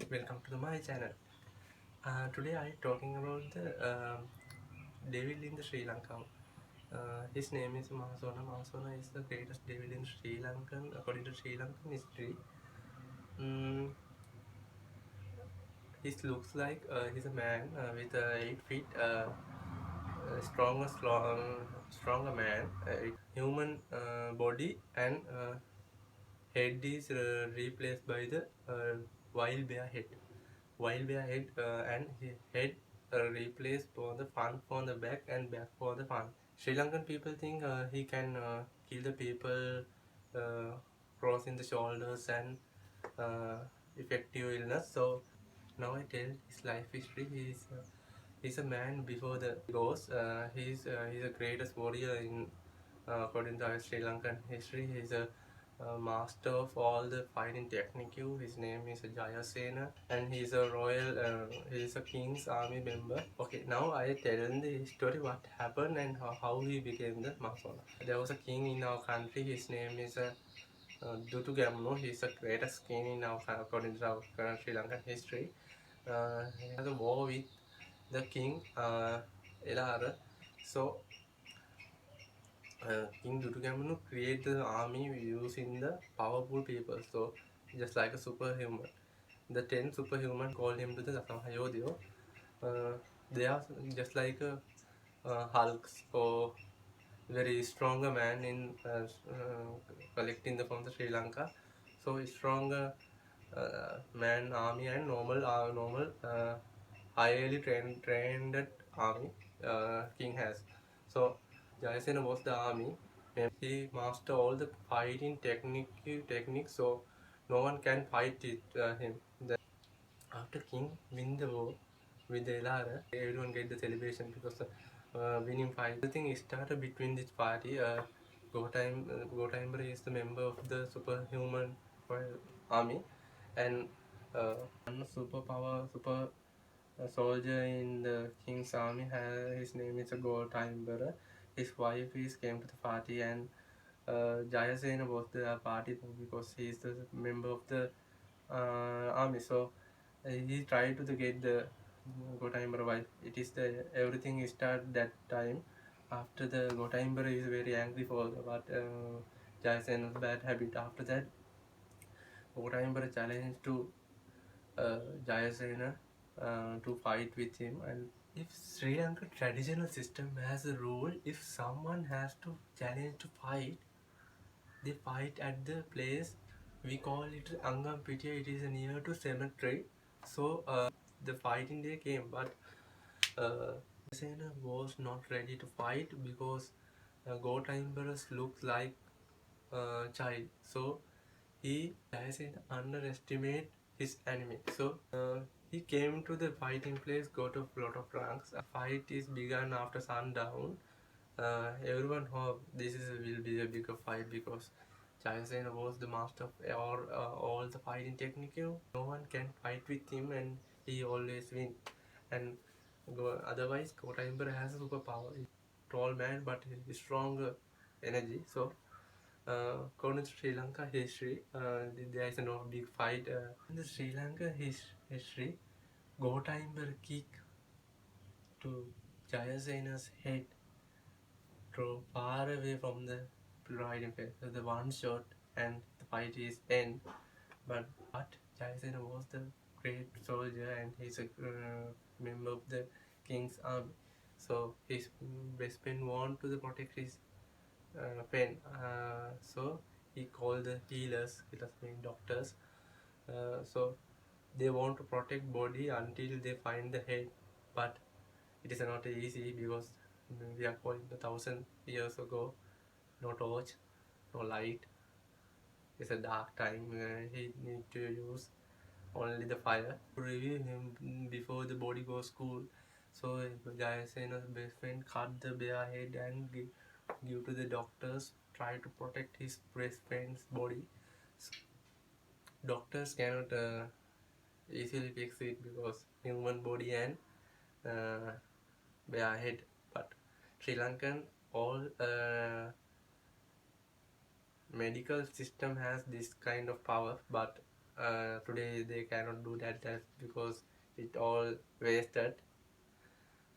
welcome to my channel. Today I talking about the devil in the Sri Lanka. His name is Maha Sona. Maha Sona is the greatest devil in Sri Lankan according to Sri Lankan history. Mm, he looks like he's a man with 8 feet, stronger man, human body, and head is replaced by the wild bear head. And his head replaced for the front for the back and back for the front. Sri Lankan people think he can kill the people, uh, crossing the shoulders and uh, effective illness. So now I tell his life history. He's a man before the ghost. He's the greatest warrior in according to Sri Lankan history. He's a master of all the fighting technique. His name is Jaya Sena, and he's a royal. He's a king's army member. Okay, now I tell the story what happened and how he became the Maha Sona. There was a king in our country. His name is Dutu Gamno. He's the greatest king in our according to our Sri Lankan history. He has a war with the king Elara. So King Dutugamanu create the army using the powerful people, so just like a superhuman. The 10 superhuman call him to the Samhayodyo. They are just like Hulks or very stronger man in collecting the from the Sri Lanka. So stronger man army and normal highly trained army king has. So Jayasena was the army. He mastered all the fighting techniques, so no one can fight him. Then after king win the war with the Elara, everyone get the celebration because winning fight. The thing started between this party. Gotaimbra is the member of the superhuman army, and one super soldier in the king's army. His name is a Gotaimbra. His wife is came to the party, and Jayasena was the party because he is the member of the army. So he tried to get the Gotaimbra wife. It is the everything start that time. After the Gotaimbra is very angry for what Jayasena's bad habit. After that, Gotaimbra challenged to Jayasena to fight with him. And if Sri Lanka traditional system has a rule, if someone has to challenge to fight, they fight at the place we call it Angam Pitya. It is near to cemetery. So the fighting day came, but Sena was not ready to fight because Gotaimbara looks like child. So he doesn't underestimate his enemy. So he came to the fighting place, got a lot of ranks. A fight is begun after sundown. Everyone hope will be a bigger fight because Jayasena was the master of all the fighting technique. No one can fight with him, and he always win. And otherwise, Kotaimbra has a superpower. He's a tall man, but he's stronger energy. So according to Sri Lanka history, there is no big fight. In the Sri Lanka history, Gotaimbra kick to Jayasena's head throw far away from the riding field. So the one shot and the fight is end. But Jayasena was the great soldier and he's a member of the king's army. So his best friend want to protect his friend. So he called the healers mean doctors. So they want to protect body until they find the head, but it is not easy because we are calling 1,000 years ago. No torch, no light. It's a dark time. He need to use only the fire to review him before the body goes cool. So Jayasena's best friend cut the bear head and give to the doctors. Try to protect his best friend's body. So, doctors cannot easily fix it because human body and bear head. But Sri Lankan all medical system has this kind of power, but today they cannot do that, that's because it all wasted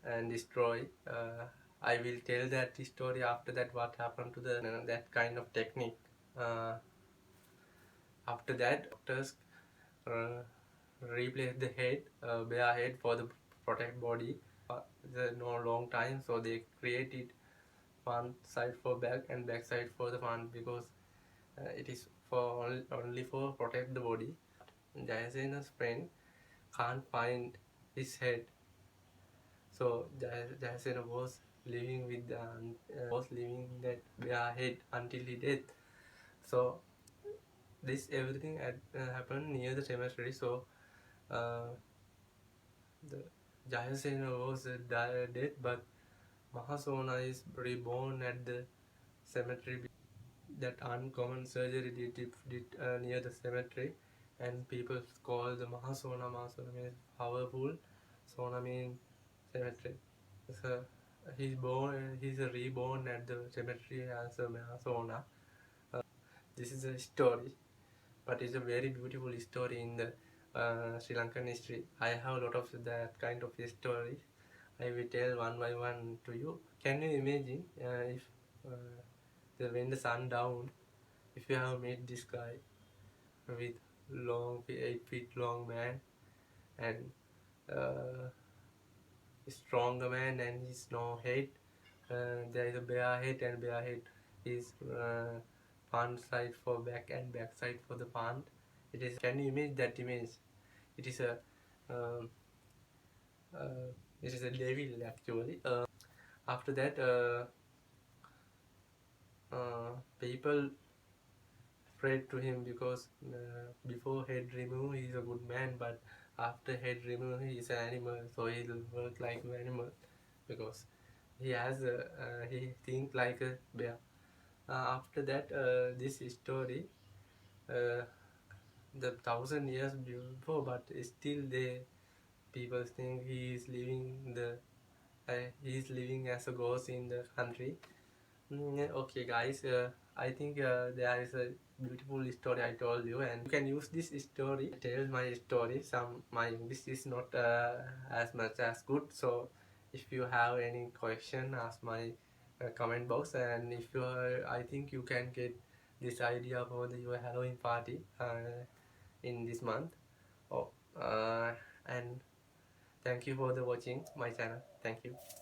and destroyed. I will tell that story after that, what happened to the that kind of technique. uh, After that, doctors uh, replace the head, bare head, for the protect body. The no long time, so they created front side for back and back side for the front, because it is for only for protect the body. Jayasena's friend can't find his head, so Jayasena was living that bare head until he dead. So this everything happened near the cemetery. So uh, the Jayasena was dead, but Maha Sona is reborn at the cemetery. That uncommon surgery did near the cemetery, and people call the Maha Sona. Maha Sona means powerful, Sona means cemetery. So he's reborn at the cemetery as a Maha Sona. This is a story, but it's a very beautiful story in the Sri Lankan history. I have a lot of that kind of stories. I will tell one by one to you. Can you imagine if when the sun down, if you have met this guy with 8 feet long man, and uh, stronger man, and his no head, there is a bare head, and bare head is front side for back and back side for the front. It is, can you imagine that image? It is a um, it is a devil actually. After that, people afraid to him, because before head remove he is a good man, but after head remove he is an animal, so he will work like an animal, because he think like a bear. After that, this story, uh, the 1,000 years before, but still people think he is living as a ghost in the country. Okay, guys, I think there is a beautiful story I told you, and you can use this story to tell my story. My English is not as much as good, so if you have any question, ask my comment box. And if you I think you can get this idea for your Halloween party in this month. Oh, and thank you for the watching my channel. Thank you.